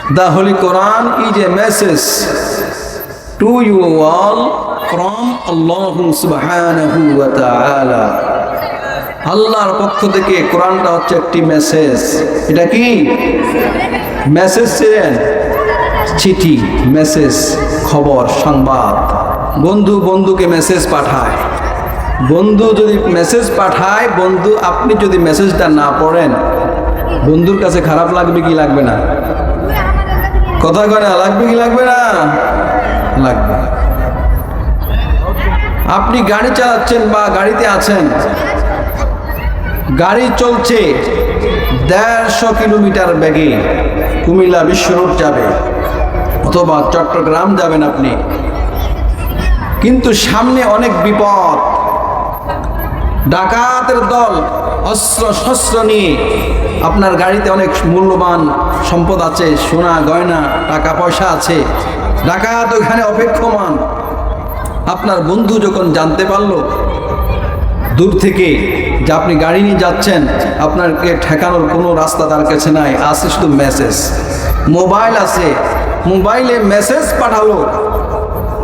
The Holy Quran is a message to you all from Allah subhanahu wa ta'ala. আল্লাহর পক্ষ থেকে কোরআনটা হচ্ছে একটি মেসেজ। এটা কি মেসেজ? চিঠি, মেসেজ, খবর, সংবাদ। বন্ধু বন্ধুকে মেসেজ পাঠায়। বন্ধু যদি মেসেজ পাঠায়, বন্ধু আপনি যদি মেসেজটা না পড়েন, বন্ধুর কাছে খারাপ লাগবে কি লাগবে না? কথা কয় না, লাগবে কি লাগবে না? লাগবে। আপনি গাড়ি চালাচ্ছেন বা গাড়িতে আছেন, গাড়ি চলছে 150 কিলোমিটার বেগে, কুমিল্লা বিশ্ব রোড যাবে অথবা চট্টগ্রাম যাবেন আপনি, কিন্তু সামনে অনেক বিপদ। ডাকাতের দল অস্ত্র শস্ত্র নিয়ে, আপনার গাড়িতে অনেক মূল্যবান সম্পদ আছে, সোনা গয়না টাকা পয়সা আছে, ডাকাত ওখানে অপেক্ষমান। আপনার বন্ধু যখন জানতে পারলো দূর থেকে যে আপনি গাড়ি নিয়ে যাচ্ছেন, আপনাকে ঠেকানোর কোনো রাস্তা তার কাছে নাই, আছে শুধু মেসেজ। মোবাইল আছে, মোবাইলে মেসেজ পাঠালো,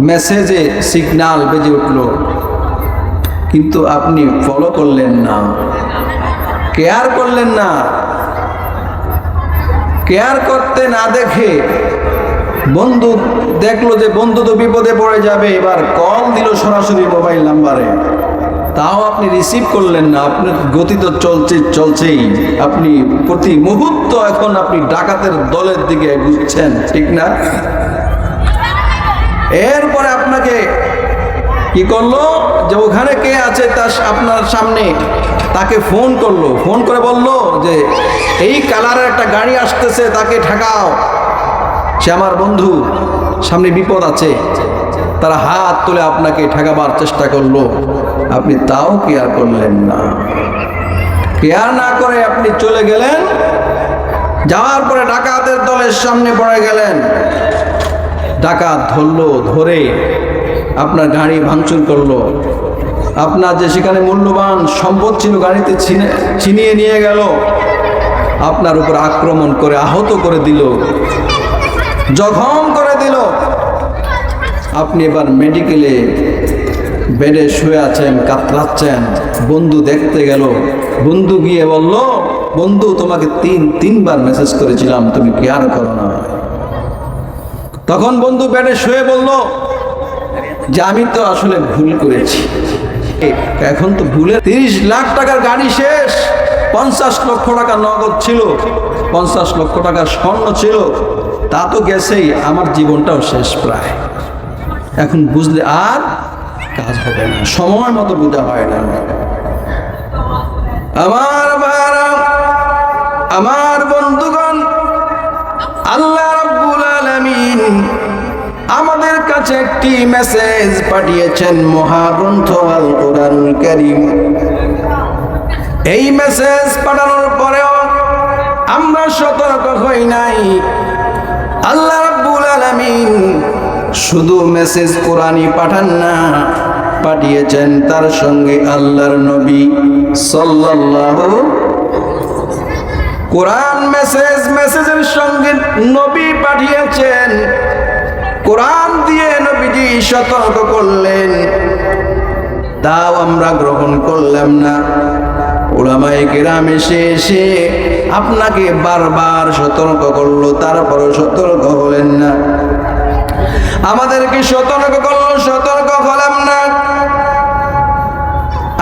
মেসেজে সিগন্যাল বেজে উঠলো, কিন্তু আপনি ফলো করলেন না, কেয়ার করলেন না। কেয়ার করতে না দেখে বন্ধু দেখলো যে বন্ধু তো বিপদে পড়ে যাবে, এবার কল দিল সরাসরি মোবাইল নাম্বারে, তাও আপনি রিসিভ করলেন না। আপনার গতি তো চলছেই, আপনি প্রতি মুহূর্ত এখন আপনি ডাকাতের দলের দিকে বুঝছেন, ঠিক না? এরপরে আপনাকে কি করলো যে ওখানে কে আছে তার আপনার সামনে, তাকে ফোন করলো, ফোন করে বললো যে এই কালারের একটা গাড়ি আসতেছে, তাকে ঠেকাও, সে আমার বন্ধু, সামনে বিপদ আছে। তারা হাত তুলে আপনাকে ঠেকাবার চেষ্টা করলো, আপনি তাও কেয়ার করলেন না। কেয়ার না করে আপনি চলে গেলেন, যাওয়ার পরে ডাকাতের দলের সামনে পড়ে গেলেন। ডাকাত ধরলো, ধরে আপনার গাড়ি ভাঙচুর করলো, আপনার যে সেখানে মূল্যবান সম্পদ ছিল গাড়িতে ছিনিয়ে নিয়ে গেল, আপনার উপর আক্রমণ করে আহত করে দিল, জখম করে দিল। আপনি এবার মেডিকেলে বেডে শুয়ে আছেন, কাতরাচ্ছেন। বন্ধু দেখতে গেল, বন্ধু গিয়ে বলল, বন্ধু তোমাকে তিনবার মেসেজ করেছিলাম, তুমি কেয়ার করো না। তখন বন্ধু বেডে শুয়ে বলল যে আমি তো আসলে ভুল করেছি। এখন তো ভুলে 30 লাখ টাকার গাড়ি শেষ, 50 লক্ষ টাকা নগদ ছিল, 50 লক্ষ টাকার স্বর্ণ ছিল, তা তো গেছেই, আমার জীবনটাও শেষ প্রায়। এখন বুঝলে আর কাজ হবে না, সময় মতো বোঝা হয় না। আমার বন্ধুগণ, আল্লাহ রাব্বুল আলামিন আমাদের কাছে একটি মেসেজ পাঠিয়েছেন, মহাগ্রন্থ আল কোরআনুল কারীম। এই মেসেজ পাঠানোর পরেও আমরা সতর্ক হই নাই। আল্লাহ রাব্বুল আলামিন শুধু মেসেজ কোরআনই পাঠান না, পাঠিয়েছেন তার সঙ্গে আল্লাহর নবী সাল্লাল্লাহু। কোরআন মেসেজের সঙ্গে নবী পাঠিয়েছেন, কোরআন দিয়ে নবীজি সতর্ক করলেন, তাও আমরা গ্রহণ করলাম না। উলামায়ে কেরাম এসে আপনাকে বারবার সতর্ক করলো, তারপরও সতর্ক হলেন না। আমাদেরকে সতর্ক করলো, সতর্ক হলাম না।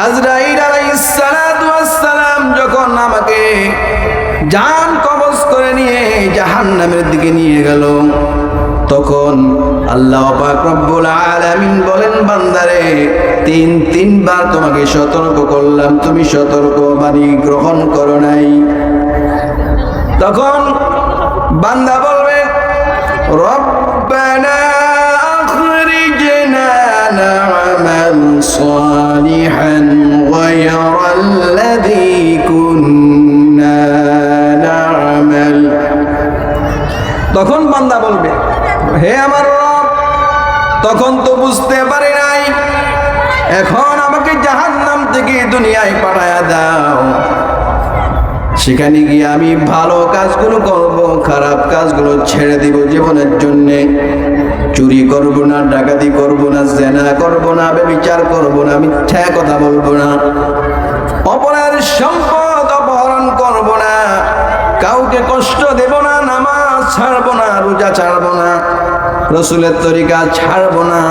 আজরাইল আলাইহিস সালাতু ওয়াস সালাম যখন আমাকে জান কবজ করে নিয়ে জাহান্নামের দিকে নিয়ে গেল, তখন আল্লাহ পাক রব্বুল আলামিন বলেন, বান্দারে তিনবার তোমাকে সতর্ক করলাম, তুমি সতর্কবাণী গ্রহণ করো নাই। তখন বান্দা বলবে, রব্বানা আখরিজনা না'মাল সালিহান গায়রাল্লাযী কুন্না না'মাল। তখন বান্দা বলবে, হে আমার রব, তখন তো বুঝতে পারি নাই, এখন আমাকে জাহান্নাম থেকে দুনিয়ায় পাঠায়া দাও। সেখানে গিয়ে আমি ভালো কাজগুলো করব, খারাপ কাজগুলো ছেড়ে দিব জীবনের জন্যে। চুরি করব না, ডাকাতি করব না, জেনা করব না, ব্যভিচার করব না, মিথ্যা কথা বলবো না, অপরের সম্পদ অপহরণ করব না, কাউকে কষ্ট দেব না, নামাজ ছাড়ব না, রোজা ছাড়ব না, রসুলের তরিকা ছাড়ব না,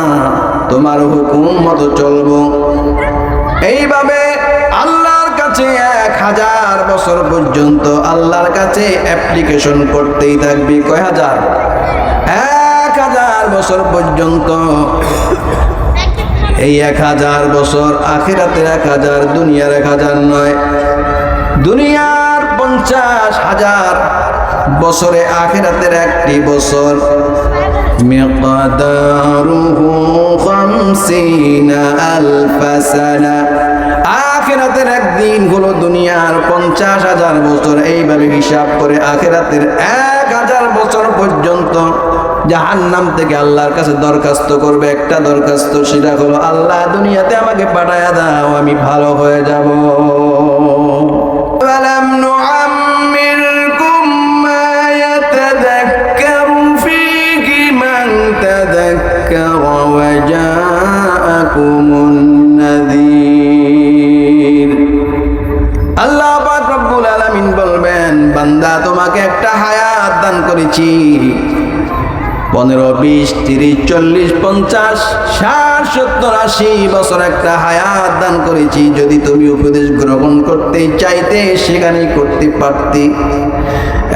তোমার হুকুম মতো চলবো। এইভাবে আল্লাহর কাছে 1000 বছর পর্যন্ত আল্লাহর কাছে অ্যাপ্লিকেশন করতেই থাকবি। কয় হাজার? 1000 বছর পর্যন্ত। এই 1000 বছর আখিরাতের 1000, দুনিয়ার 1000 নয়। দুনিয়ার 50,000 বছরে আখিরাতের একটি বছর। মিকদারুহু 50 আলফ সানা। আখিরাতের একদিন হলো দুনিয়ার 50,000 বছর। এইভাবে হিসাব করে আখিরাতের 1000 বছর পর্যন্ত জাহান্নাম থেকে আল্লাহর কাছে দরখাস্ত করবে। একটা দরখাস্ত, সেটা হলো আল্লাহ দুনিয়াতে আমাকে পাঠায়া দাও, আমি ভালো হয়ে যাব। ওয়ালাম নুআম্মিরকুম মা ইয়াতাযাক্কারু ফীহি মান তাযাক্কারা ওয়া জাআকুমুন নাযীর। আল্লাহ পাক রব্বুল আলামিন বলবেন, বান্দা তোমাকে একটা হায়াত দান করেছি, 15, 20, 30, 40, 50, 60, 70, 80 বছর একটা হায়াত দান করেছি। যদি তুমি উপদেশ গ্রহণ করতে চাইতে সেখানেই করতে পারতে।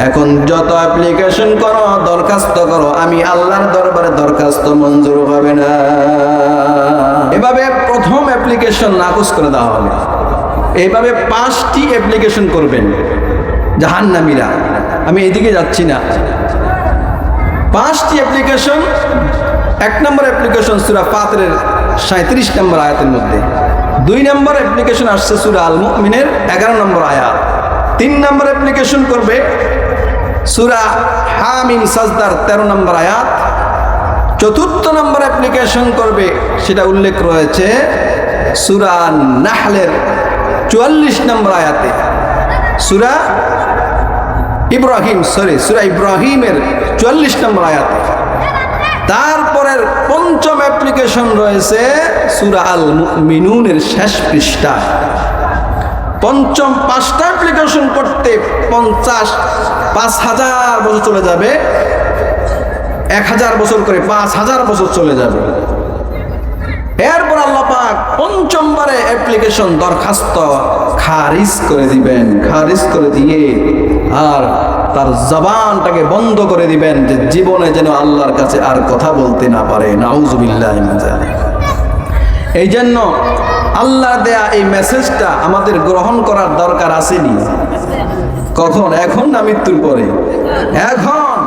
এখন যত অ্যাপ্লিকেশন করো, দরখাস্ত করো, আমি আল্লাহর দরবারে দরখাস্ত মঞ্জুর হবে না। এভাবে প্রথম অ্যাপ্লিকেশন নাকচ করে দেওয়া হবে। এইভাবে 5টি অ্যাপ্লিকেশন করবেন জাহান্নামীরা। আমি এদিকে যাচ্ছি না। 5টি অ্যাপ্লিকেশন। 1 নম্বর অ্যাপ্লিকেশন সূরা ফাতিরের 37 নম্বর আয়াতের মধ্যে। 2 নম্বর অ্যাপ্লিকেশন আসছে সূরা আল মুমিনের 11 নম্বর আয়াত। 3 নম্বর অ্যাপ্লিকেশন করবে সূরা হামিম সাজদার 13 নম্বর আয়াত। 4র্থ নম্বর অ্যাপ্লিকেশন করবে, সেটা উল্লেখ রয়েছে সূরা নাহলের 44 নম্বর আয়াতে। সূরা ইব্রাহিমের 44 নম্বর আয়াতে। তারপরের 5ম অ্যাপ্লিকেশন রয়েছে সূরা আল মুমিনুনের শেষ পৃষ্ঠা। 5টা অ্যাপ্লিকেশন করতে 5,000 বছর চলে যাবে। 1000 বছর করে 5,000 বছর চলে যাবে। এরপর আল্লাহ পাক 5মবারে অ্যাপ্লিকেশন দরখাস্ত খারিজ করে দিবেন। খারিজ করে দিয়ে আর তার জবানটাকে বন্ধ করে দিবেন, যে জীবনে যেন আল্লাহর কাছে আর কথা বলতে না পারে। নাউজুবিল্লাহ মিন যালিক। এই জন্য আল্লাহ দেয়া এই মেসেজটা আমাদের গ্রহণ করার দরকার আসেনি। কখন? এখন না মৃত্যুর পরে? এখন।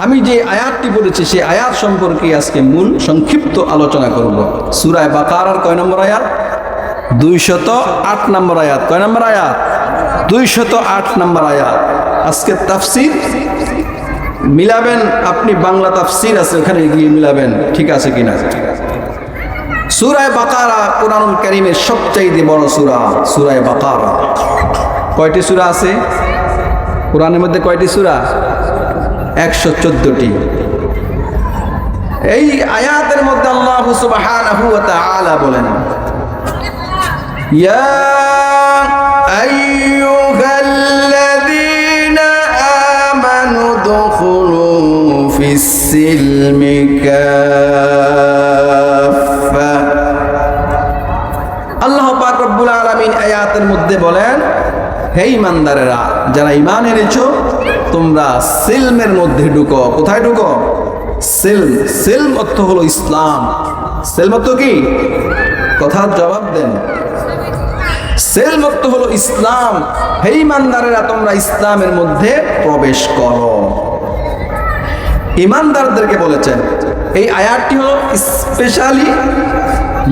আমি যে আয়াতটি বলেছি সেই আয়াত সম্পর্কে আজকে মূল সংক্ষিপ্ত আলোচনা করব। সূরা বাকারার কয় নম্বর আয়াত? 208 নম্বর আয়াত। কয় নম্বর আয়াত? 208 নম্বর আয়াত। আজকে তাফসীর মিলাবেন আপনি, বাংলা তাফসীর আছে, ওখানে গিয়ে মিলাবেন ঠিক আছে কিনা। সূরা বাকারা কুরআনুল কারীমের সবচেয়ে বড় সূরা। সূরা বাকারা কয়টি সূরা আছে কুরআনের মধ্যে? কয়টি সূরা? 114টি। এই আয়াতের মধ্যে আল্লাহ সুবহানাহু ওয়া তাআলা বলেন, ইয়া আইয়ুহাল্লাযীনা আমানু দুখুলু ফিস-সিলমি কাফা। আল্লাহ পাক রব্বুল আলামিন আয়াতের মধ্যে বলেন, হে ঈমানদারেরা, যারা ঈমান এনেছো, তোমরা সিলমের মধ্যে ঢুকো। কোথায় ঢুকো? সিলম অর্থ হলো ইসলাম। সিলম অর্থ কি? কথার জবাব দেন। সিলম অর্থ হলো ইসলাম। হে ঈমানদারেরা, তোমরা ইসলামের মধ্যে প্রবেশ করো। ঈমানদারদেরকে বলেছেন। এই আয়াতটি হলো স্পেশালি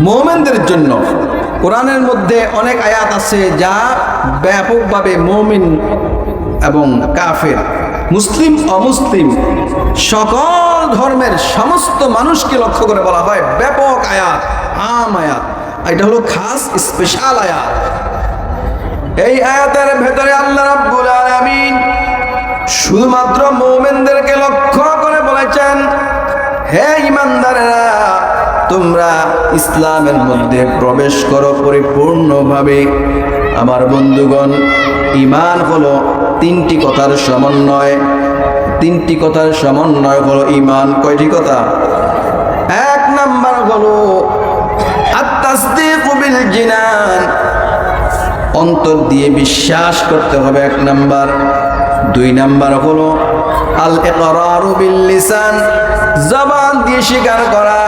মুমিনদের জন্য। কোরআনের মধ্যে অনেক আয়াত আছে যা ব্যাপকভাবে মুমিন এবং কাফের, মুসলিম অমুসলিম, সকল ধর্মের সমস্ত মানুষকে লক্ষ্য করে বলা হয় ব্যাপক আয়াত, আম আয়াত। এটা হলো খাস স্পেশাল আয়াত। এই আয়াতের ভেতরে আল্লাহ রাব্বুল আলামিন শুধুমাত্র মুমিনদেরকে লক্ষ্য করে বলেছেন, হে ঈমানদারেরা, তোমরা ইসলামের মধ্যে প্রবেশ করো পরিপূর্ণভাবে। আমার বন্ধুগণ, ঈমান হলো তিনটি কথার সমন্বয়। তিনটি কথার সমন্বয় হলো ঈমান। কয়টি কথা? এক নাম্বার হলো আত-তাসদীকু বিল জিনান, অন্তর দিয়ে বিশ্বাস করতে হবে, এক নাম্বার। দুই নাম্বার হলো আল ইকরারু বিল লিসান, জবান দিয়ে স্বীকার করা।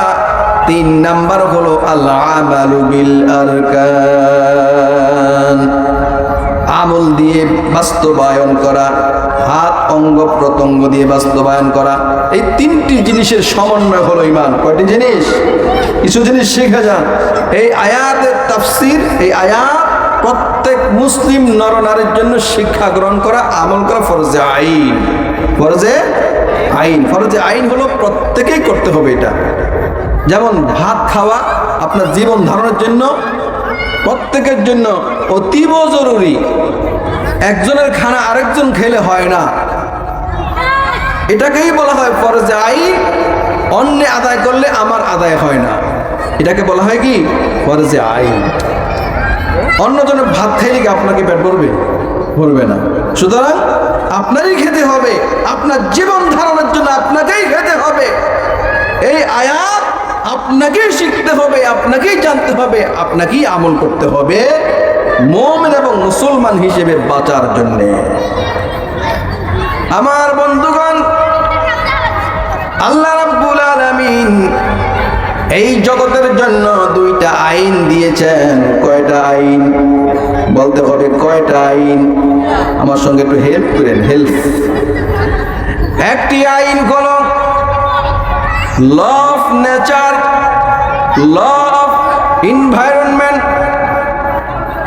তিন নাম্বার হলো আল আমালু বিল আরকান, আমল দিয়ে বাস্তবায়ন করা, হাত অঙ্গ প্রত্যঙ্গ দিয়ে বাস্তবায়ন করা। এই তিনটি জিনিসের সমন্বয় হলো ঈমান। কয়টি জিনিস? কিছু জিনিস শিখে যান। এই আয়াতের তাফসীর, এই আয়াত প্রত্যেক মুসলিম নরনারীর জন্য শিক্ষা গ্রহণ করা, আমল করা ফরজে আইন। ফরজে আইন, ফরজে আইন হলো প্রত্যেকেই করতে হবে এটা। যেমন ভাত খাওয়া আপনার জীবন ধারণের জন্য প্রত্যেকের জন্য অতীব জরুরি। একজনের খানা আরেকজন খেলে হয় না, এটাকেই বলা হয় ফরজে আইন। অন্য আদায় করলে আমার আদায় হয় না, এটাকে বলা হয় কি? ফরজে আইন। অন্যজনের ভাত খাইলে কি আপনাকে পেট ভরবে? ভরবে না। সুতরাং আপনারই খেতে হবে, আপনার জীবন ধারণের জন্য আপনাকেই খেতে হবে। এই আয়াত আপনাকেই শিখতে হবে, আপনাকেই জানতে হবে, আপনাকেই আমল করতে হবে মুমিন এবং মুসলমান হিসেবে বাঁচার জন্যে। আমার বন্ধুগণ, আল্লাহ রাব্বুল আলামিন এই জগতের জন্য দুইটা আইন দিয়েছেন। কয়টা আইন বলতে হবে? কয়টা আইন? আমার সঙ্গে একটু হেল্প করেন, হেল্প। একটি আইন হলো law of nature, law of environment,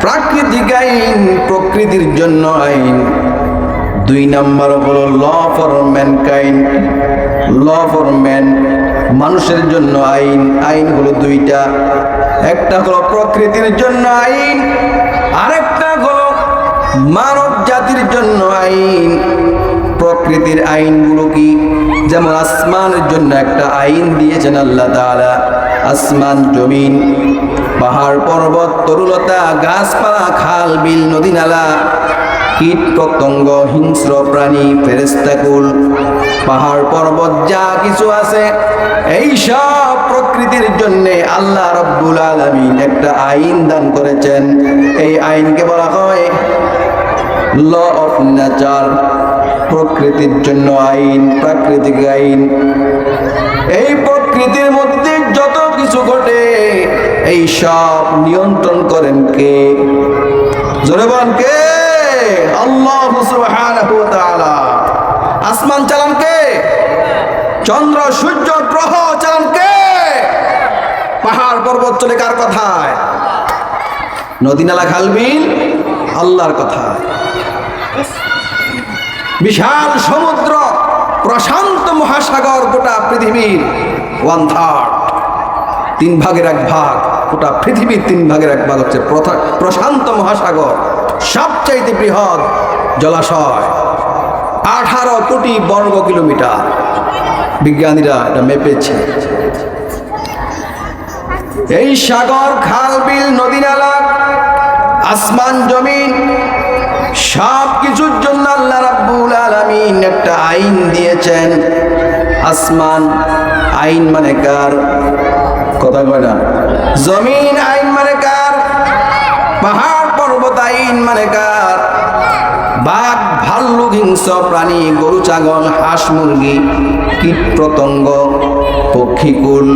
প্রাকৃতিক আইন, প্রকৃতির জন্য আইন। দুই নাম্বার হলো law for mankind, law for man, মানুষের জন্য আইন। আইন হলো দুইটা, একটা হলো প্রকৃতির জন্য আইন, আরেকটা হলো মানব জাতির জন্য আইন। প্রকৃতির আইনগুলো কি? যেমন আসমানের জন্য একটা আইন দিয়েছেন আল্লাহ তাআলা। আসমান, জমিন, পাহাড় পর্বত, তরুলতা, গাছপালা, খাল বিল, নদী নালা, কীট পতঙ্গ, হিংস্র প্রাণী, ফেরেশতাকুল, পাহাড় পর্বত যা কিছু আছে, এই সব প্রকৃতির জন্য আল্লাহ রাব্বুল আলামিন একটা আইন দান করেছেন। এই আইনকে বলা হয় ল অফ নেচার, প্রকৃতির জন্য আইন, প্রাকৃতিক আইন। এই প্রকৃতির মধ্যে যত কিছু ঘটে এই সব নিয়ন্ত্রণ করেন কে? জোরে বলেন কে? আল্লাহ সুবহানাহু ওয়া তাআলা। আসমান চালান কে? চন্দ্র সূর্য গ্রহ চালান কে? পাহাড় পর্বত চলে কার কথায়? নদী নালা খাল বিল আল্লাহর কথায়। বিশাল সমুদ্র, প্রশান্ত মহাসাগর, গোটা পৃথিবীর 1/3, 3 ভাগের 1 ভাগ, গোটা পৃথিবীর 3 ভাগের 1 ভাগ হচ্ছে প্রশান্ত মহাসাগর। সবচাইতে বৃহৎ জলাশয়, 18 কোটি বর্গ কিলোমিটার, বিজ্ঞানীরা এটা মেপেছে। এই সাগর, খাল বিল, নদী নালা, আসমান, জমিন, সব কিছুর জন্য আল্লাহ রাব্বুল আলামিন একটা আইন দিয়েছেন। আসমান আইন মানে কার? কথা কয় না। জমিন আইন মানে কার? পাহাড় পর্বত আইন মানে কার? বাঘ, ভাল্লুক, হিংস্র প্রাণী, গরু, ছাগল, হাঁস, মুরগি, কীট পতঙ্গ, পক্ষীকুল,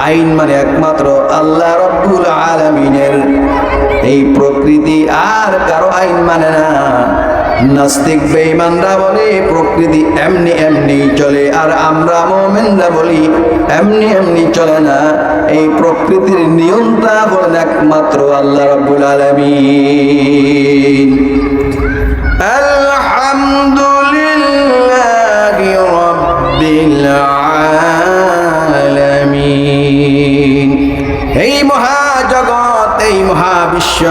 আইন মানে একমাত্র আল্লাহ রাব্বুল আলামিনের। এই প্রকৃতি আর কারো আইন মানে না। নাস্তিক বেঈমানরা বলে প্রকৃতি এমনি এমনি চলে, আর আমরা মুমিনরা বলি এমনি এমনি চলে না। এই প্রকৃতির নিয়ন্ত্রণ হলেন একমাত্র আল্লাহ রাব্বুল আলামিন। আলহামদুলিল্লাহি রাব্বিল আলামিন। এই মহাজগৎ, এই মহাবিশ্ব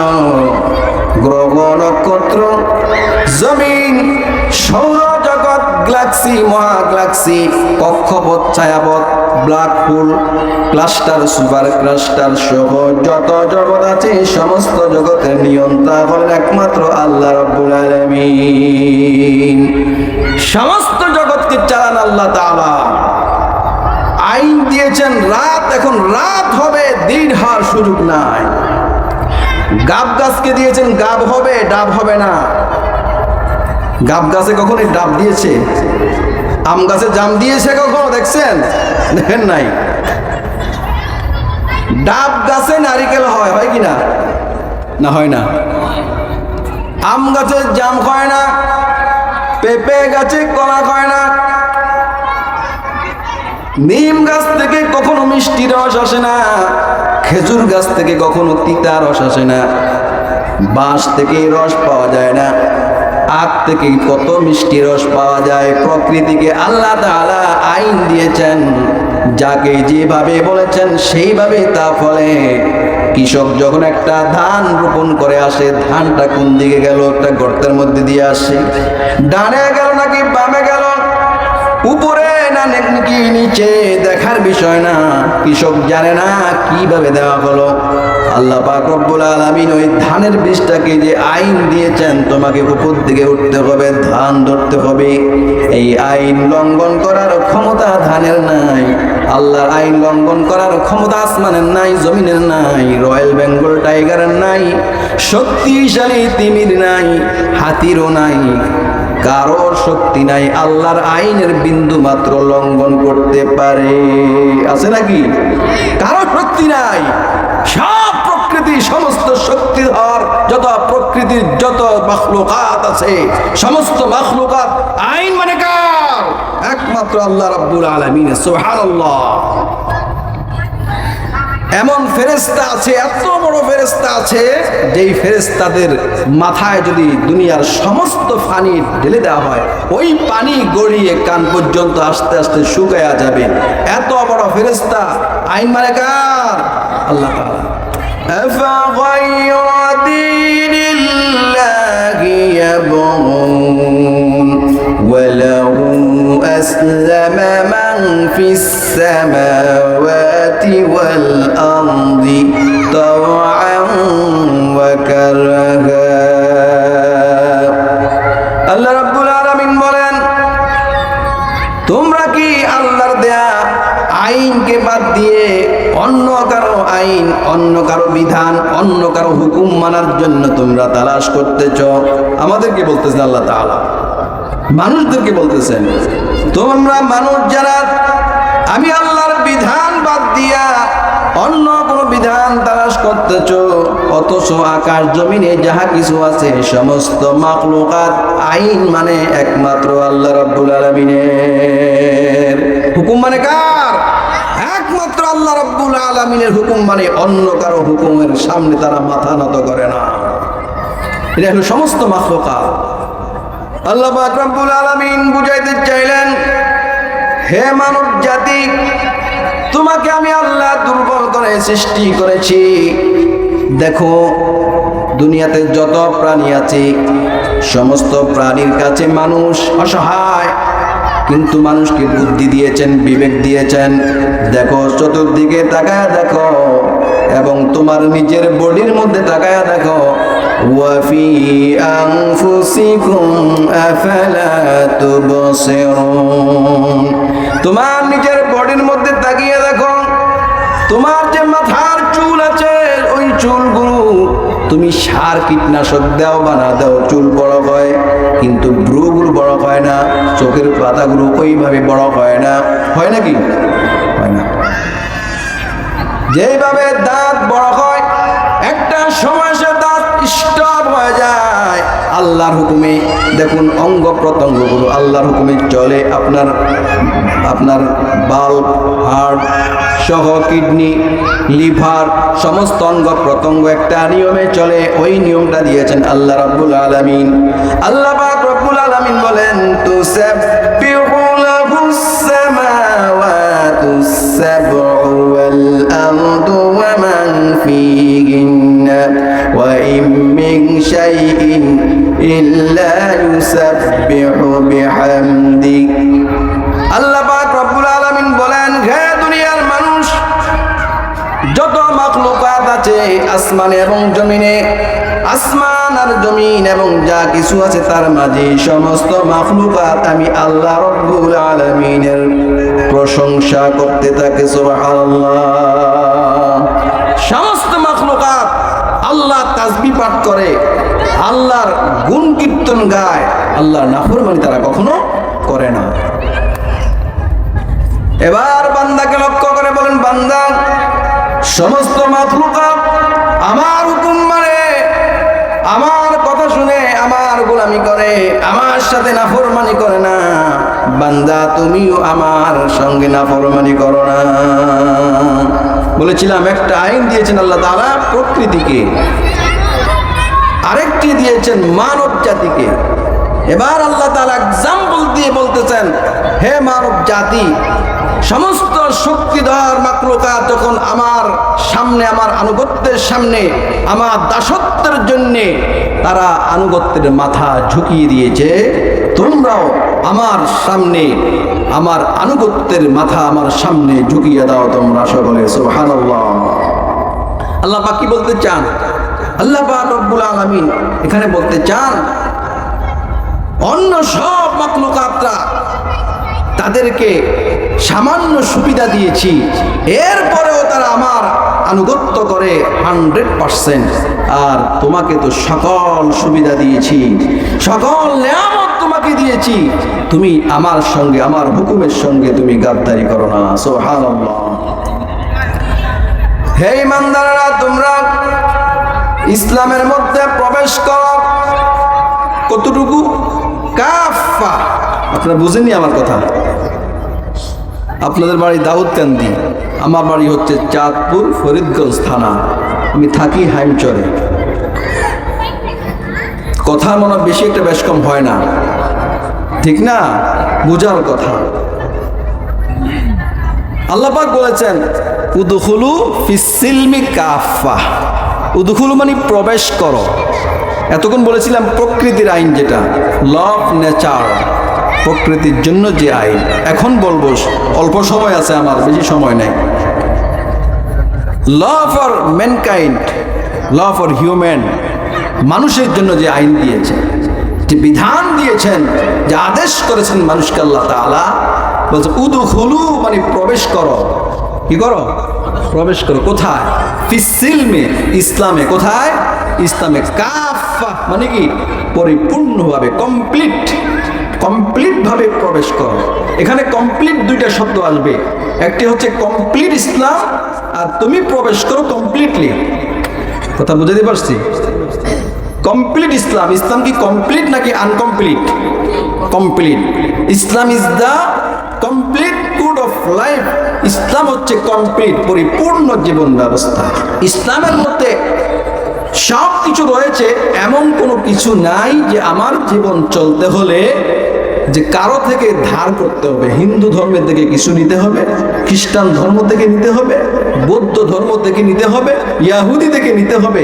গ্রহ মহাগ্যালাক্সি, কক্ষপথ, ছায়াপথ, black hole, cluster, supercluster সহ যত জগৎ আছে সমস্ত জগতের নিয়ন্ত্রণ হলেন একমাত্র আল্লাহ রাব্বুল আলামিন। সমস্ত জগৎকে চালান আল্লাহ তাআলা। আইন দিয়েছেন রাত, এখন রাত হবে, দিন হওয়ার সুযোগ নাই। গাব গাছকে দিয়েছেন গাব হবে, ডাব হবে না। গাব গাছে কখনো ডাব দিয়েছে? আম গাছে জাম দিয়েছে কখনো দেখছেন? দেখেন নাই। ডাব গাছে নারিকেল হয়, হয় কি না? না হয় না। আম গাছে জাম হয় না, পেঁপে গাছে কলা হয় না, নিম গাছ থেকে কখনো মিষ্টি রস আসে না, খেজুর গাছ থেকে কখনো তিতা রস আসে না, বাঁশ থেকে রস পাওয়া যায় না, আখ থেকে কত মিষ্টি রস পাওয়া যায়। প্রকৃতিকে আল্লাহ তাআলা আইন দিয়েছেন, যাকে যেভাবে বলেছেন সেইভাবে তা ফলে। কৃষক যখন একটা ধান রোপণ করে আসে, ধানটা কোন দিকে গেল? একটা গর্তের মধ্যে দিয়ে আসে, ডানে গেল নাকি বামে গেল, উপরে না নাকি নিচে, দেখার বিষয় না। কৃষক জানে না কিভাবে দেওয়া হলো। আল্লাহ পাক রব্বুল আলামিন ওই ধানের বীজটাকে যে আইন দিয়েছেন, তোমাকে উপর দিকে উঠতে হবে, ধান ধরতে হবে, এই আইন লঙ্ঘন করার ক্ষমতা ধানের নাই। আল্লাহর আইন লঙ্ঘন করার ক্ষমতা আসমানের নাই, জমিনের নাই, রয়্যাল বেঙ্গল টাইগারের নাই, শক্তিশালী তিমির নাই, হাতিরও নাই, কারোর শক্তি নাই আল্লাহর আইনের বিন্দু মাত্র লঙ্ঘন করতে পারে। আছে নাকি? কারোর শক্তি নাই। সব প্রকৃতি, সমস্ত শক্তিধর যত প্রকৃতির যত মাখলুকাত আছে, সমস্ত মাখলুকাত আইন মানে কার? একমাত্র আল্লাহ রাব্বুল আলামিন। সুবহানাল্লাহ। এমন ফেরেশতা আছে, এত বড় ফেরেশতা আছে, যেই ফেরেশতাদের মাথায় যদি দুনিয়ার সমস্ত পানি ঢেলে দেওয়া হয়, ওই পানি গড়িয়ে কান পর্যন্ত আস্তে আস্তে শুকায়া যাবে। এত বড় ফেরেশতা। আইন মানে কার? আল্লাহ তাআলা। أفغير دين الله يبغون وله أسلم من في السماوات والأرض طوعا وكرها। আল্লাহ রাব্বুল আলামিন বলেন, তোমরা কি আল্লাহর দেয়া আইনকে বাদ দিয়ে অন্য কারো আইন, অন্য কারো বিধান, অন্য কারো হুকুম মানার জন্য তোমরা তালাশ করতেছ? আমাদেরকে বলতেছেন আল্লাহ তাআলা, মানুষদেরকে বলতেছেন, তোমরা মানুষ যারা আমি আল্লাহর বিধান বাদ দিয়া অন্য কোন বিধান তালাশ করতেছ, অথচ আকাশ জমিনে যাহা কিছু আছে সমস্ত মাখলুকাত আইন মানে একমাত্র আল্লাহ রাব্বুল আলামিনের। হুকুম মানে কার? একমাত্র আল্লাহ রাব্বুল আলামিনের হুকুম মানে অন্য কারো হুকুমের সামনে তারা মাথা নত করে না। এটা হলো সমস্ত মাখলুকাত। আল্লাহ পাক রব্বুল আলামিন বুঝাইতে চাইলেন, হে মানব জাতি, তোমাকে আমি আল্লাহ দুর্বল করে সৃষ্টি করেছি। দেখো দুনিয়াতে যত প্রাণী আছে সমস্ত প্রাণীর কাছে মানুষ অসহায়, কিন্তু মানুষকে বুদ্ধি দিয়েছেন, বিবেক দিয়েছেন। দেখো চতুর্দিকে তাকায়া দেখো, এবং তোমার নিজের বডির মধ্যে তাকায়া দেখো। ওয়াফি আনফুসিকুম আফালা তুবসিরুন। তোমার নিজের বডির মধ্যে তাকিয়ে দেখো, তোমার যে মাথার চুল আছে ওই চুলগুলো তুমি সার কীটনাশক দাও বা না দাও চুল বড় হয়, কিন্তু ভ্রুগুলো বড় হয় না, চোখের পাতাগুলো ওইভাবে বড় হয় না। হয় নাকি? হয় না। যেভাবে দাঁত বড় হয়, একটা সময় সে দাঁত স্টপ হয়ে যায় আল্লাহর হুকুমে। দেখুন অঙ্গ প্রত্যঙ্গগুলো আল্লাহর হুকুমে চলে। আপনার বাল্ব, হার্ট সহ কিডনি, লিভার, সমস্ত অঙ্গ প্রত্যঙ্গ একটা নিয়মে চলে। ওই নিয়মটা দিয়েছেন আল্লাহ রাব্বুল আলামিন। আল্লাহ পাক রব্বুল আলামিন বলেন, তুসাব্বিহু লাহুস সামাওয়াতুস সাবউ ওয়াল আরদু ওয়া মান ফীহিন্না ওয়া ইম মিন শাইইন ইল্লা ইউসাব্বিহু বিহামদিহি আছে আসমানে এবং জমিনে, আসমান আর জমিন এবং যা কিছু আছে তার মাঝে সমস্ত মাখলুকাত আমি আল্লাহ রব্বুল আলামিনের প্রশংসা করতে থাকে। সুবহানাল্লাহ। সমস্ত মাখলুকাত আল্লাহ তাসবিহ পাঠ করে, আল্লাহর গুণ কীর্তন গায়, আল্লাহর নাফরমানি তারা কখনো করে না। এবার বান্দাকে লক্ষ্য করে বলেন, বান্দা সমস্ত মাখলুকাত আমার হুকুম মানে, আমার কথা শুনে আমার গোলামি করে, আমার সাথে নাফরমানি করে না। বান্দা তুমিও আমার সঙ্গে নাফরমানি করো না। বলেছিলাম একটা আইন দিয়েছেন আল্লাহ তাআলা প্রকৃতিকে, আরেকটি দিয়েছেন মানব জাতিকে। এবার আল্লাহ তাআলা এক্সাম্পল দিয়ে বলতেছেন, হে মানব জাতি, সমস্ত শক্তিধর মাখলুকাত যখন আমার সামনে, আমার আনুগত্যের সামনে, আমার দাসত্বের জন্য তারা আনুগত্যের মাথা ঝুঁকিয়ে দিয়েছে, তোমরাও আমার সামনে আমার আনুগত্যের মাথা আমার সামনে ঝুঁকিয়ে দাও তোমরা সকলে। সুবহানাল্লাহ। আল্লাহ পাক কি বলতে চান? আল্লাহ পাক রব্বুল আলামিন এখানে বলতে চান, অন্য সব মাখলুকাতরা তাদেরকে সামান্য সুবিধা দিয়েছি, এরপরেও তারা আমার আনুগত্য করে 100%। আর তোমাকে তো সকল সুবিধা দিয়েছি, সকল নিয়ামত তোমাকে দিয়েছি, তুমি আমার সঙ্গে, আমার হুকুমের সঙ্গে তুমি গাদ্দারি করো না। সুবহানাল্লাহ। হে ইমানদাররা, তোমরা ইসলামের মধ্যে প্রবেশ করো। কতটুকু? কাফা। আপনারা বুঝেননি আমার কথা? আপনাদের বাড়ি দাউদকান্দি, আমার বাড়ি হচ্ছে চাঁদপুর ফরিদগঞ্জ থানা, আমি থাকি হাইমচরে। কথা মনে বেশি একটা বেশ কম হয় না, ঠিক না? বুঝার কথা। আল্লাহ পাক বলেছেন, উদখুলু ফিস-সিলমি কাফা। উদখুলু মানে প্রবেশ করো। এতক্ষণ বলেছিলাম প্রকৃতির আইন, যেটা ল অফ নেচার, প্রকৃতির জন্য যে আইন। এখন বলবো, অল্প সময় আছে আমার, বেশি সময় নেই। Law for mankind, law for human, মানুষের জন্য যে আইন দিয়েছেন, যে বিধান দিয়েছেন, যে আদেশ করেছেন মানুষকে আল্লাহ তাআলা, বলছে উদখুলু মানে প্রবেশ করো। কি করো? প্রবেশ করো। কোথায়? ফিস-সিলমে, ইসলামে। কোথায়? ইসলামে। কাফা মানে কি? পরিপূর্ণভাবে, কমপ্লিট ভাবে প্রবেশ করো। এখানে কমপ্লিট দুইটা শব্দ আসবে, একটি হচ্ছে কমপ্লিট ইসলাম, আর তুমি প্রবেশ করো কমপ্লিটলি। কথা বুঝাতে পারছি? কমপ্লিট ইসলাম। ইসলাম কি কমপ্লিট নাকি incomplete? Complete. Islam is the complete code of life. Islam হচ্ছে কমপ্লিট, পরিপূর্ণ জীবন ব্যবস্থা। ইসলামের মধ্যে সব কিছু রয়েছে, এমন কোনো কিছু নাই যে আমার জীবন চলতে হলে যে কারো থেকে ধার করতে হবে। হিন্দু ধর্মের থেকে কিছু নিতে হবে, খ্রিস্টান ধর্ম থেকে নিতে হবে, বৌদ্ধ ধর্ম থেকে নিতে হবে, ইয়াহুদি থেকে নিতে হবে,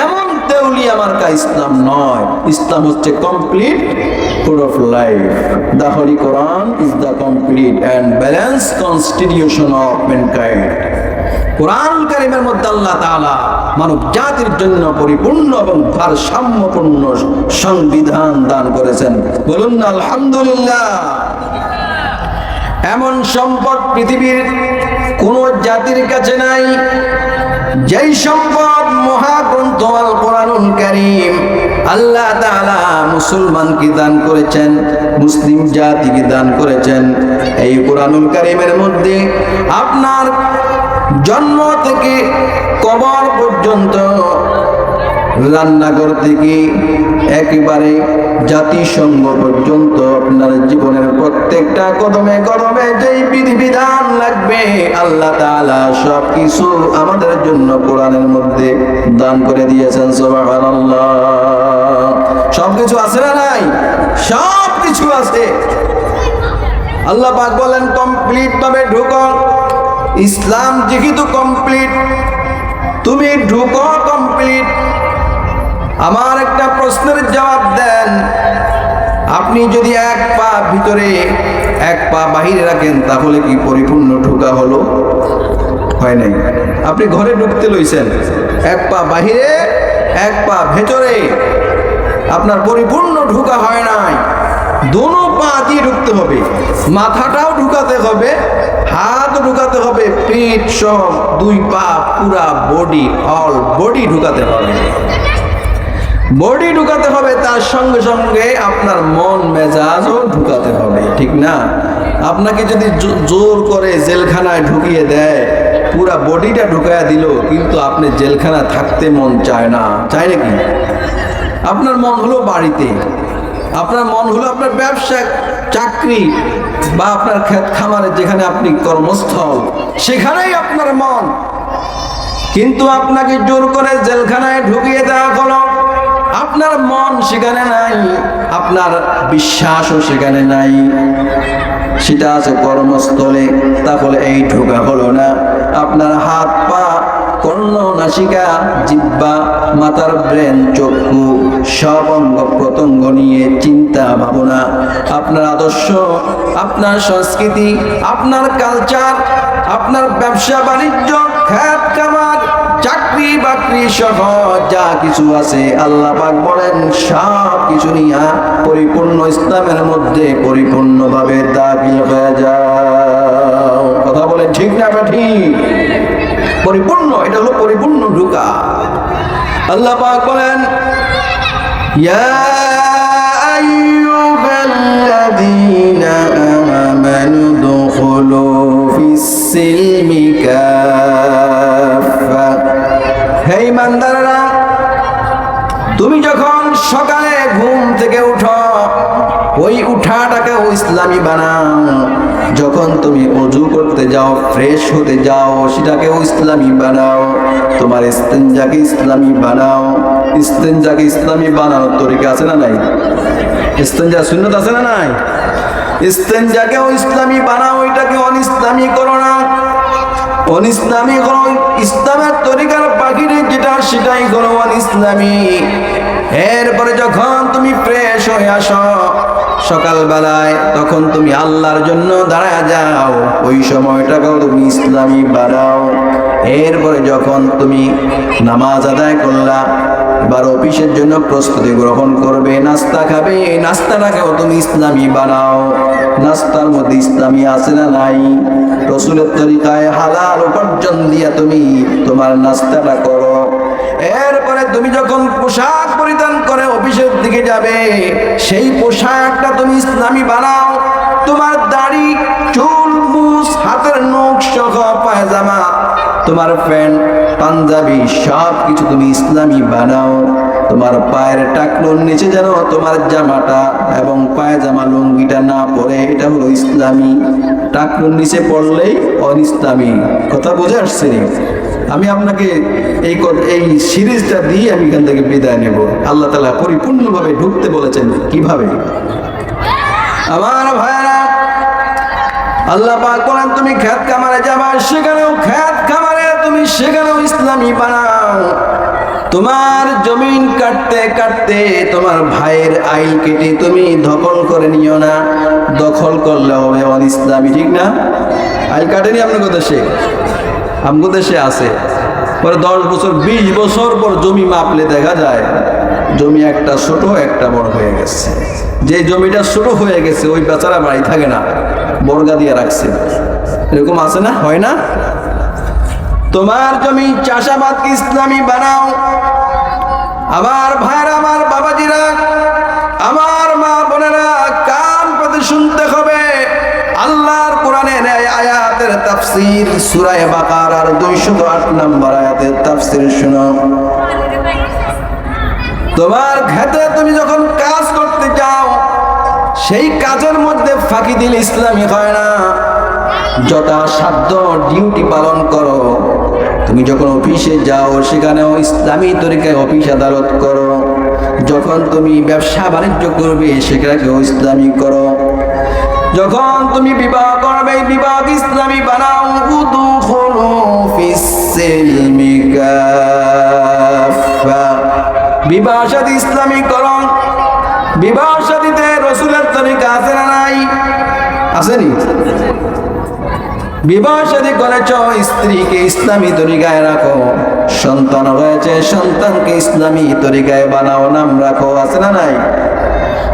এমন দেউলিয়া মার্কা ইসলাম নয়। ইসলাম হচ্ছে complete code of life. The Holi Quran is the complete and balance constitution of mankind. কোরআনুল কারীমের মধ্যে আল্লাহ তাআলা মানব জাতির জন্য পরিপূর্ণ এবং ভারসাম্যপূর্ণ সংবিধান দান করেছেন। বলুন না আলহামদুলিল্লাহ। এমন সম্পদ পৃথিবীর কোন জাতির কাছে নাই, যেই সম্পদ মহাগ্রন্থ আল কোরআনুল কারীম আল্লাহ তাআলা মুসলমানকে দান করেছেন, মুসলিম জাতিকে দান করেছেন। এই কোরআনুল কারীমের মধ্যে আপনার জন্ম থেকে কবর পর্যন্ত, রান্নাঘর থেকে একেবারে জাতিসংঘ পর্যন্ত, আপনার জীবনের প্রত্যেকটা কদমে কদমে যেই বিধিবিধান লাগবে আল্লাহ তাআলা সব কিছু আমাদের জন্য কোরআনের মধ্যে দান করে দিয়েছেন। সুবহানাল্লাহ। সব কিছু আছে না নাই? সব কিছু আছে। আল্লাহ পাক বলেন কমপ্লিট ভাবে ঢুকো। ইসলাম যেহেতু কমপ্লিট, তুমি ঢুকো কমপ্লিট। আমার একটা প্রশ্নের জবাব দেন, আপনি যদি এক পা ভিতরে এক পা বাহিরে রাখেন তাহলে কি পরিপূর্ণ ঢোকা হলো? হয় নাই। আপনি ঘরে ঢুকতে লইছেন, এক পা বাহিরে এক পা ভেতরে, আপনার পরিপূর্ণ ঢুকা হয় নাই। দোনো পা দিয়ে ঢুকতে হবে, মাথাটাও ঢুকাতে হবে, হাত ঢুকাতে হবে, পিঠ সব, দুই পা, পুরা বডি, অল বডি ঢুকাতে হবে। বডি ঢুকাতে হবে, তার সঙ্গে সঙ্গে আপনার মন মেজাজও ঢুকাতে হবে, ঠিক না? আপনাকে যদি জোর করে জেলখানায় ঢুকিয়ে দেয়, পুরা বডিটা ঢুকাইয়া দিল, কিন্তু আপনি জেলখানা থাকতে মন চায় না, চায় নাকি? আপনার মন হলো বাড়িতে, আপনার মন হলো আপনার ব্যবসা, চাকরি, বা আপনার ক্ষেত খামারে, যেখানে আপনি কর্মস্থল, সেখানেই আপনার মন। কিন্তু আপনাকে জোর করে জেলখানায় ঢুকিয়ে দেওয়া হলো, আপনার মন সেখানে নাই, আপনার বিশ্বাসও সেখানে নাই, সেটা আছে কর্মস্থলে। তাহলে এই ঢোকা হলো না। আপনার হাত পা, কর্ণ, নাসিকা, জিহ্বা, মাথার ব্রেন, চক্ষু, সব অঙ্গ প্রত্যঙ্গ নিয়ে চিন্তা ভাবনা, আপনার আদর্শ, আপনার সংস্কৃতি, আপনার কালচার, আপনার ব্যবসা বাণিজ্য, ক্ষেত খামার, চাকরি বাকরি সহ যা কিছু আছে, আল্লাহ পাক বলেন সব কিছু নিয়ে পরিপূর্ণ ইসলামের মধ্যে পরিপূর্ণভাবে দাখিল হয়ে যাও। কথা বলে ঠিক না ঠিক? পরিপূর্ণ, এটা হলো পরিপূর্ণ ঢুকা। আল্লাহ পাক বলেন ইয়া আইয়ুহাল্লাযীনা আমানু দুখুলু ফিস-সিলমি কাফা। হে ঈমানদাররা, তুমি যখন সকালে ঘুম থেকে উঠো, ওই উঠাটাকে ইসলামী বানাও। যখন তুমি ওযু করতে যাও, ফ্রেশ হতে যাও, সেটাকেও ইসলামী বানাও। তোমার ইস্তেঞ্জাকে ইসলামী বানাও। ইস্তেঞ্জাকে ইসলামী বানানোর তরিকা আছে না নাই? ইস্তেঞ্জা সুন্নাত আছে না নাই? ইস্তেঞ্জাকেও ইসলামী বানাও, এটাকে অনিসলামী করো না। অনিসলামী করো, ইসলামের তরিকার বাহিরে যেটা সেটাই করো অনিসলামী। এরপরে যখন তুমি ফ্রেশ হয়ে আসো সকালবেলায়, তখন তুমি আল্লাহর জন্য দাঁড়ায় যাও, ওই সময়টাকেও তুমি ইসলামী বানাও। এরপরে যখন তুমি নামাজ আদায় করলা, এবার অফিসের জন্য প্রস্তুতি গ্রহণ করবে, নাস্তা খাবে, নাস্তাটাকেও তুমি ইসলামী বানাও। নাস্তার মধ্যে ইসলামী আছে না নাই? রাসূলের তরিকায় হালাল উপার্জন দিয়া তুমি তোমার নাস্তাটা করো। এরপরে তুমি যখন পোশাক পরিধান করে অফিসের দিকে যাবে, সেই পোশাকটা তুমি ইসলামী বানাও। তোমার দাড়ি, চুল, মুছ, হাতের নখ সহ পায়জামা, তোমার প্যান্ট, পাঞ্জাবি, সব কিছু তুমি ইসলামী বানাও। তোমার পায়ের টাকলোর নিচে যেন তোমার জামাটা এবং পায়জামা লুঙ্গিটা না পড়ে, এটা হলো ইসলামী। টাকলোর নিচে পড়লেই অনিসলামী। কথা বুঝে আসছে? আমি আপনাকে এই সিরিজটা দিয়ে আমি এখান থেকে বিদায় নেব। আল্লাহ তাআলা পরিপূর্ণভাবে ঢুকতে বলেছেন। কিভাবে? আমার ভাইরা, আল্লাহ পাক বলেন তুমি ক্ষেত খামারে যাবা, সেখানেও ক্ষেত খামারে তুমি সেখানেও ইসলামী বানাও। তোমার জমিন কাটতে কাটতে তোমার ভাইয়ের আইল কেটে তুমি দখল করে নিও না। দখল করলে হবে অনিসলামী, ঠিক না? আইল কাটেনি আপনার দেশে? আমগো দেশে আছে। পরে 10 বছর 20 বছর পর জমি মাপলে দেখা যায় জমি একটা ছোট একটা বড় হয়ে গেছে। যে জমিটা ছোট হয়ে গেছে ওই বেচারা বাড়ি থাকে না, বর্গা দিয়ে রাখছে। এরকম আছে না? হয় না? তোমার জমি চাষাবাদকে ইসলামী বানাও। আমার ভাইরা, আমার বাবাজিরা, আমার মা বোনেরা, কান পেতে শুনতে হবে। আল্লাহর কোরআনের আয়াতের তাফসীর সূরা বাকারার 208 নম্বর আয়াতের তাফসীর শুনো। তোমার ক্ষেতে তুমি যখন কাজ করতে যাও, সেই কাজের মধ্যে ফাঁকি দিলে ইসলামী হয় না। যথাসাধ্য ডিউটি পালন করো। তুমি যখন অফিসে যাও, সেখানেও ইসলামী তরিকায় অফিস আদালত করো। যখন তুমি ব্যবসা বাণিজ্য করবে, সেখানেও ইসলামী করো। যখন তুমি বিবাহ করবে, বিবাহ ইসলামী বানাও। উদখুলু ফিস-সিলমি কাফা। বিবাহ শাদী ইসলামী করো। বিবাহ শাদীতে রাসূলের তরিকা আছে না নাই? আসেনি? বিবাহ শাদী করেছ, স্ত্রীকে ইসলামী তরিকায় রাখো। সন্তান হয়েছে, সন্তানকে ইসলামী তরিকায় বানাও, নাম রাখো। আছে না নাই?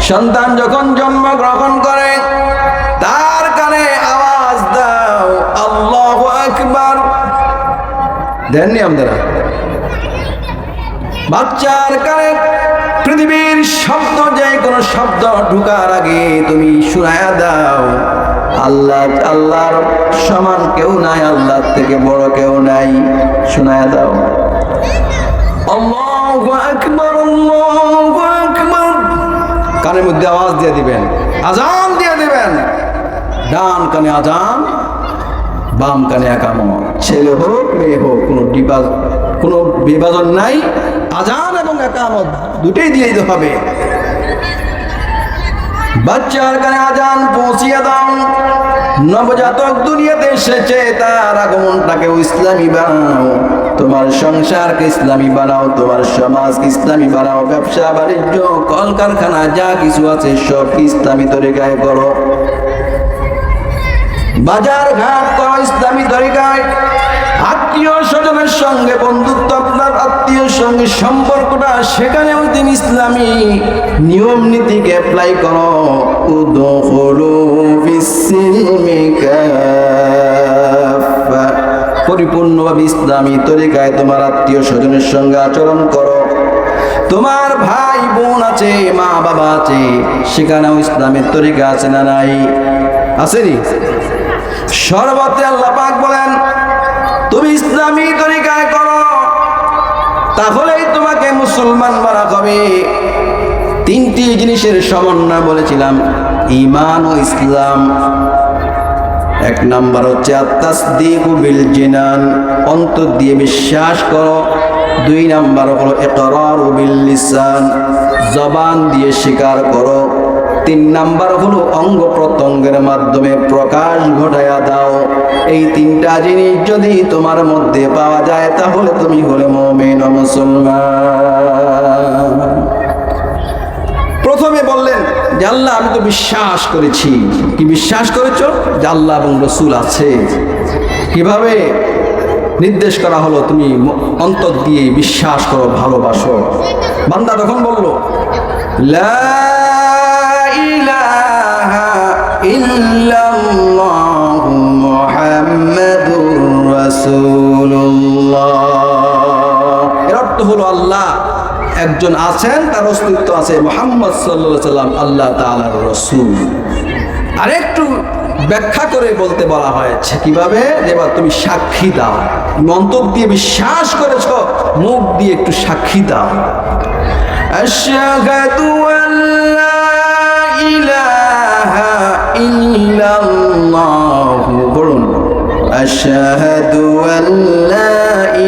সন্তান যখন জন্মগ্রহণ করে তার কানে আওয়াজ দাও আল্লাহু আকবার। দেননি আপনারা? বাচ্চার কানে পৃথিবীর শব্দ, যে কোনো শব্দ ঢুকার আগে তুমি শুনায়া দাও আল্লাহ, আল্লাহর সমান কেউ নাই, আল্লাহর থেকে বড় কেউ নাই। শুনায়া দাও আল্লাহু আকবার, আল্লাহু আকবার। কানের মধ্যে আওয়াজ দিয়ে দিবেন, আজান দিয়ে দিবেন। ডান কানে আজান, বাম কানে একামত। ছেলে হোক মেয়ে হোক, কোনো বিভাজন নাই। আজান এবং একামত দুটোই দিয়ে দিতে হবে। বাচ্চার কানে আজান পৌঁছিয়ে দাও। নবজাতক দুনিয়াতে এসেছে, তার আগমনটাকে ইসলামী বানাও। তোমার সংসারকে ইসলামী বানাও, তোমার সমাজকে ইসলামী বানাও। ব্যবসা বাণিজ্য, কলকারখানা যা কিছু আছে সব ইসলামী তরিকায় করো। বাজার ঘাট করো ইসলামী তরিকায়। আত্মীয় স্বজনের সঙ্গে বন্ধুত্ব, আপনার আত্মীয়ের সঙ্গে সম্পর্কটা, সেখানে ওই দিন ইসলামী নিয়ম নীতিকে অ্যাপ্লাই করো। উদখুলু ফিস-সিলমি কাফা, পরিপূর্ণভাবে ইসলামী তরিকায় তোমার আত্মীয় স্বজনের সঙ্গে আচরণ করো। তোমার ভাই বোন আছে, মা বাবা আছে, সেখানেও ইসলামের তরিকা আছে না নাই? আসেনি? সর্বত্র আল্লাহ পাক বলেন তুমি ইসলামী তরিকায় করো, তাহলেই তোমাকে মুসলমান বলা হবে। তিনটি জিনিসের সমন্বয় বলেছিলাম, ঈমান ও ইসলাম। এক নাম্বার হচ্ছে আত-তাসদীকু বিল জিনান, অন্তর দিয়ে বিশ্বাস করো। দুই নাম্বার হলো ইকরারু বিল লিসান, জবান দিয়ে স্বীকার করো। তিন নাম্বার হলো অঙ্গ প্রত্যঙ্গের মাধ্যমে প্রকাশ ঘটায়া দাও। এই তিনটা জিনিস যদি তোমার মধ্যে পাওয়া যায় তাহলে তুমি হলে মুমিন ও মুসলমান। প্রথমে বললেন যে আল্লাহ আমি তো বিশ্বাস করেছি। কি বিশ্বাস করেছো? যে আল্লাহ এবং রসুল আছে। কিভাবে নির্দেশ করা হলো? তুমি অন্তর দিয়ে বিশ্বাস করো, ভালোবাসো। বান্দা তখন বলল লা ইলাহা ইল্লাল্লাহু মুহাম্মাদুর রাসূলুল্লাহ। এর অর্থ হলো আল্লাহ একজন আছেন, তার অস্তিত্ব আছে, মুহাম্মদ সাল্লাল্লাহু আলাইহি সাল্লাম আল্লাহ তাআলার রাসূল। আরেকটু ব্যাখ্যা করে বলতে বলা হয়েছে কিভাবে, এবার তুমি সাক্ষী দাও। অন্তর দিয়ে বিশ্বাস করেছো, মুখ দিয়ে একটু সাক্ষী দাও। আশহাদু আল্লা ইলাহা ইল্লাল্লাহ, বলুন আশহাদু আল্লা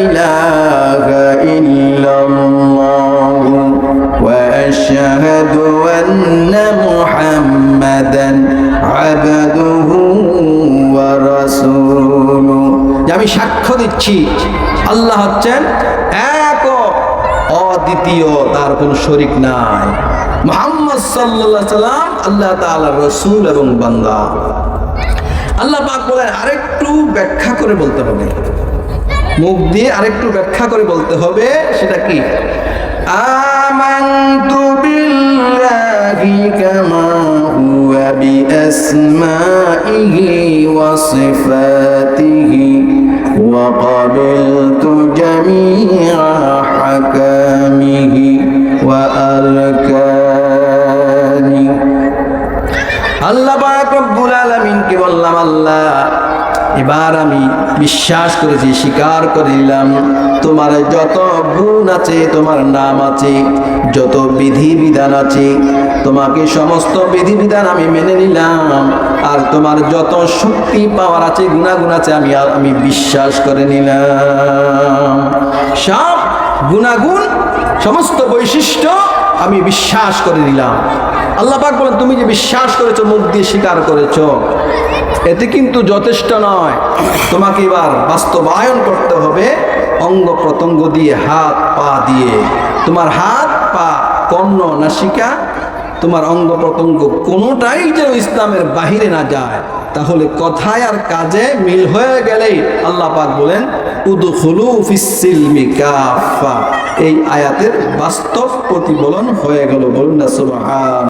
ইলাহা ইল্লাল্লাহ ওয়া আশহাদু আন্না মুহাম্মাদান আবদুহু ওয়া রাসূলুহু। আমি সাক্ষ্য দিচ্ছি আল্লাহ হচ্ছেন এক ও অদ্বিতীয়, তার কোনো শরীক নাই। মুহাম্মদ সাল্লাল্লাহু আলাইহি সাল্লাম আল্লাহ তাআলার রাসূল এবং বান্দা। আল্লাহ পাক বলেন আরেকটু ব্যাখ্যা করে বলতে হবে, মুখ দিয়ে আরেকটু ব্যাখ্যা করে বলতে হবে। সেটা কি? আমানতু বিল্লাহি কামা হুয়া বিআসমাইহি ওয়া সিফাতিহি ওয়া ক্বাবিলতু জামিআ হাকামিহি ওয়া আরকানি। আল্লাহ পাক রব্বুল আলামিনকে বললাম আল্লাহ এবার আমি বিশ্বাস করেছি, স্বীকার করে নিলাম তোমার যত গুণ আছে, তোমার নাম আছে, যত বিধিবিধান আছে, তোমাকে সমস্ত বিধিবিধান আমি মেনে নিলাম। আর তোমার যত শক্তি পাওয়ার আছে, গুণাগুণ আছে, আমি বিশ্বাস করে নিলাম। সব গুণাগুণ, সমস্ত বৈশিষ্ট্য আমি বিশ্বাস করে নিলাম। আল্লাহ পাক বলেন তুমি যে বিশ্বাস করেছো, মুখ দিয়ে স্বীকার করেছো, এতে কিন্তু যথেষ্ট নয়। তোমাকে এবার বাস্তবায়ন করতে হবে অঙ্গ প্রত্যঙ্গ দিয়ে, হাত পা দিয়ে। তোমার হাত পা, কর্ণ নাসিকা, তোমার অঙ্গ প্রত্যঙ্গ কোনোটাই যেন ইসলামের বাহিরে না যায়। তাহলে কথায় আর কাজে মিল হয়ে গেলেই আল্লাহ পাক বলেন উদখুলু ফিস-সিলমি কাফা। এই আয়াতের বাস্তব প্রতিফলন হয়ে গেল। বলুন না সুবহান।